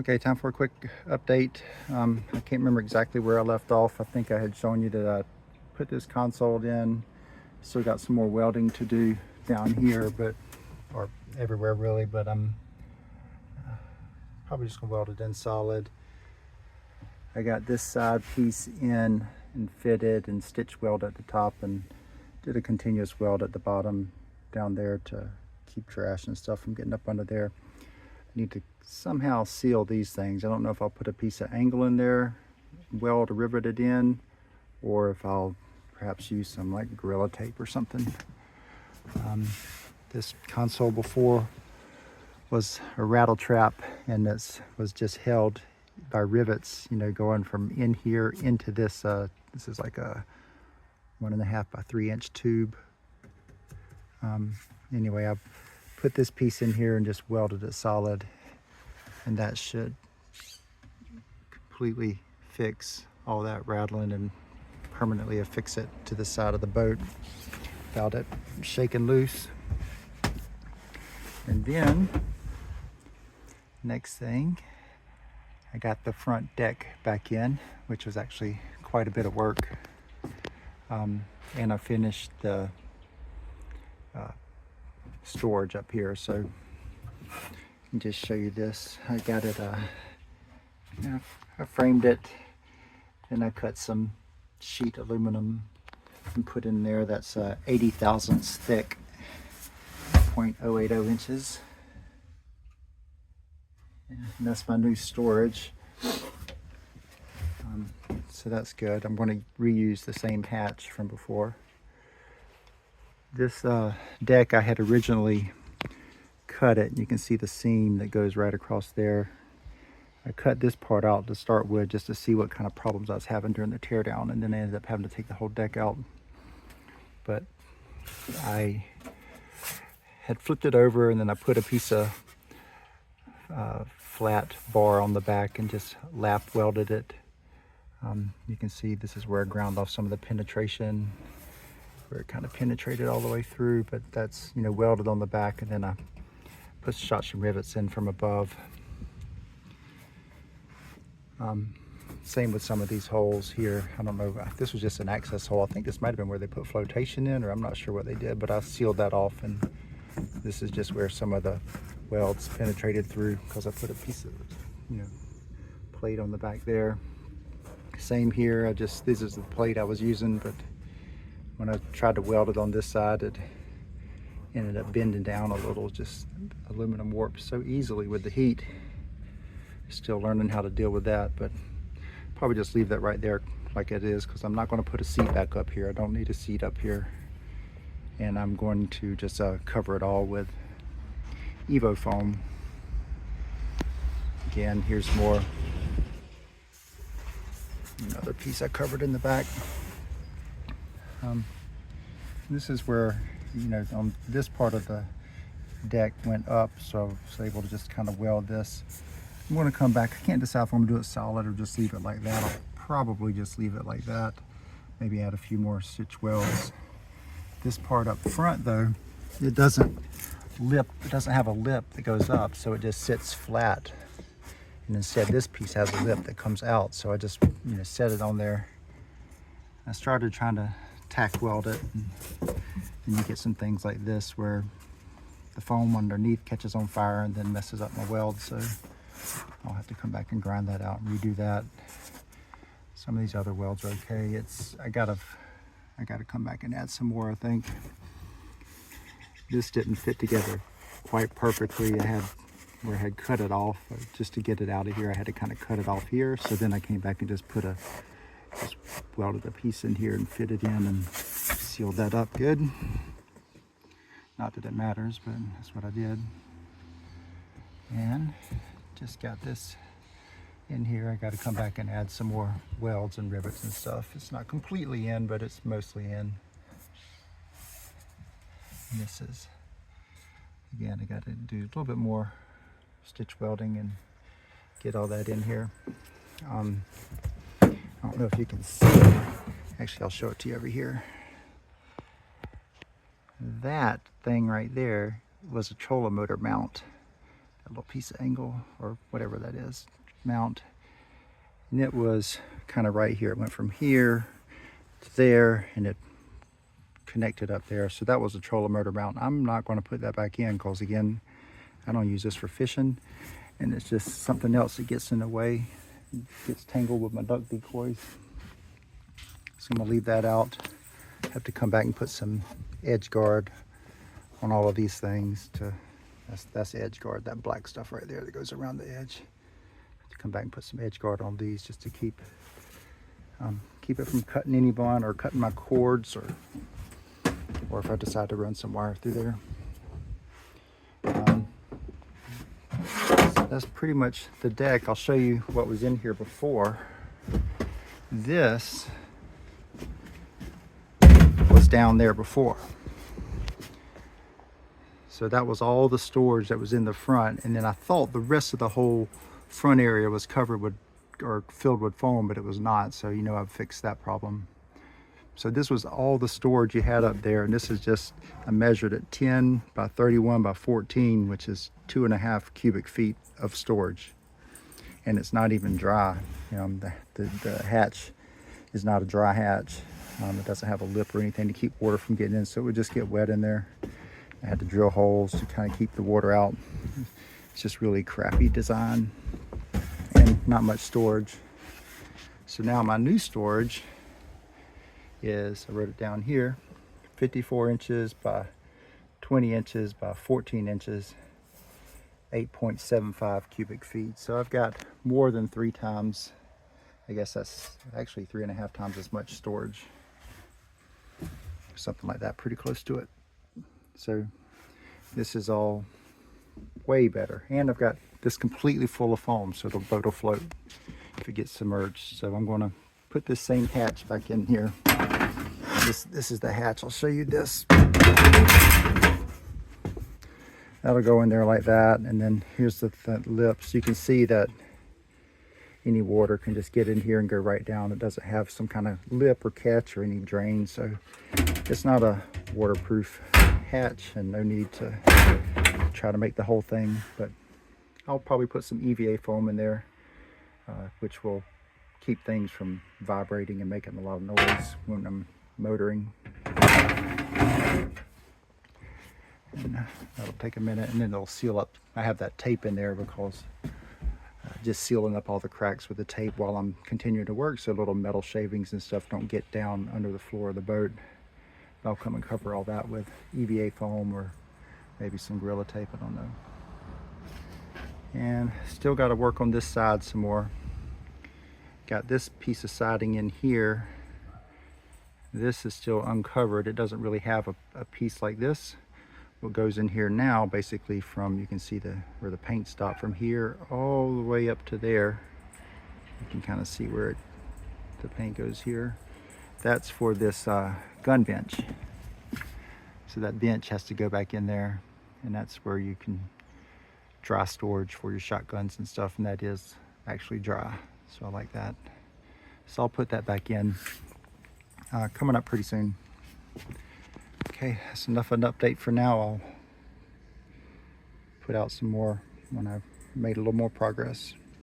Okay, time for a quick update. I can't remember exactly where I left off. I think I had shown you that I put this console in. Still got some more welding to do down here, or everywhere really, but I'm probably just gonna weld it in solid. I got this side piece in and fitted and stitch weld at the top and did a continuous weld at the bottom down there to keep trash and stuff from getting up under there. I need to somehow seal these things. I don't know if I'll put a piece of angle in there, weld or rivet it in, or if I'll perhaps use some like Gorilla Tape or something. This console before was a rattle trap, and this was just held by rivets, you know, going from in here into this. This is like a 1.5 by 3 inch tube. Anyway, I put this piece in here and just welded it solid, and that should completely fix all that rattling and permanently affix it to the side of the boat without it shaking loose. And then next thing, I got the front deck back in, which was actually quite a bit of work. And I finished the storage up here, so I can just show you this. I got it, I framed it, and I cut some sheet aluminum and put in there. That's 80 thousandths thick, 0.080 inches. And that's my new storage. So that's good. I'm going to reuse the same hatch from before. This deck, I had originally cut it. You can see the seam that goes right across there. I cut this part out to start with just to see what kind of problems I was having during the teardown, and then I ended up having to take the whole deck out. But I had flipped it over, and then I put a piece of flat bar on the back and just lap welded it. You can see this is where I ground off some of the penetration, where it kind of penetrated all the way through, but that's, you know, welded on the back, and then I shot some rivets in from above. Same with some of these holes here. I don't know if this was just an access hole. I think this might have been where they put flotation in, or I'm not sure what they did, but I sealed that off, and this is just where some of the welds penetrated through because I put a piece of, you know, plate on the back there. Same here. This is the plate I was using, but when I tried to weld it on this side, it ended up bending down a little. Just aluminum warps so easily with the heat. Still learning how to deal with that, but probably just leave that right there like it is, because I'm not going to put a seat back up here. I don't need a seat up here, and I'm going to just cover it all with Evo foam. Again, here's more. Another piece I covered in the back. This is where, you know, on this part of the deck went up, so I was able to just kind of weld this. I'm going to come back. I can't decide if I'm going to do it solid or just leave it like that. I'll probably just leave it like that. Maybe add a few more stitch welds. This part up front, though, it doesn't have a lip that goes up, so it just sits flat. And instead, this piece has a lip that comes out, so I just, you know, set it on there. I started trying to tack weld it, and you get some things like this where the foam underneath catches on fire and then messes up my weld, so I'll have to come back and grind that out and redo that. Some of these other welds are okay. I gotta come back and add some more, I think. This didn't fit together quite perfectly. Where I had cut it off, just to get it out of here, I had to kind of cut it off here. So then I came back and just welded a piece in here and fit it in and sealed that up good. Not that it matters, but that's what I did. And just got this in here. I got to come back and add some more welds and rivets and stuff. It's not completely in, but it's mostly in. And this is, again, I got to do a little bit more stitch welding and get all that in here. I don't know if you can see it. Actually, I'll show it to you over here. That thing right there was a trolling motor mount little piece of angle or whatever that is, mount. And it was kind of right here. It went from here to there and it connected up there. So that was a trolling motor mount. I'm not going to put that back in because again, I don't use this for fishing, and it's just something else that gets in the way. It gets tangled with my duck decoys. So I'm gonna leave that out. Have to come back and put some edge guard on all of these things. That's edge guard, that black stuff right there that goes around the edge. Have to come back and put some edge guard on these just to keep it from cutting any bond or cutting my cords, or if I decide to run some wire through there. So that's pretty much the deck. I'll show you what was in here before. This was down there before. So that was all the storage that was in the front, and then I thought the rest of the whole front area was covered with or filled with foam, but it was not. So you know, I've fixed that problem. So this was all the storage you had up there, and this is just, I measured it 10 by 31 by 14, which is 2.5 cubic feet of storage. And it's not even dry. You know, the hatch is not a dry hatch. It doesn't have a lip or anything to keep water from getting in, so it would just get wet in there. I had to drill holes to kind of keep the water out. It's just really crappy design and not much storage. So now my new storage is, I wrote it down here, 54 inches by 20 inches by 14 inches, 8.75 cubic feet. So I've got more than 3 times, I guess that's actually 3.5 times as much storage. Something like that, pretty close to it. So this is all way better. And I've got this completely full of foam, so the boat will float if it gets submerged. So I'm going to put this same hatch back in here. This is the hatch. I'll show you this. That'll go in there like that, and then here's the lip. So you can see that any water can just get in here and go right down. It doesn't have some kind of lip or catch or any drain, so it's not a waterproof hatch, and no need to try to make the whole thing. But I'll probably put some EVA foam in there, which will keep things from vibrating and making a lot of noise when I'm motoring. And that'll take a minute, and then it'll seal up. I have that tape in there because just sealing up all the cracks with the tape while I'm continuing to work, so little metal shavings and stuff don't get down under the floor of the boat. I'll come and cover all that with EVA foam or maybe some Gorilla tape, I don't know. And still got to work on this side some more. Got this piece of siding in here. This is still uncovered. It doesn't really have a piece like this. What goes in here now, basically from, you can see where the paint stopped, from here all the way up to there. You can kind of see where the paint goes here. That's for this gun bench. So that bench has to go back in there, and that's where you can dry storage for your shotguns and stuff, and that is actually dry. So I like that. So I'll put that back in coming up pretty soon. Okay, that's enough of an update for now. I'll put out some more when I've made a little more progress.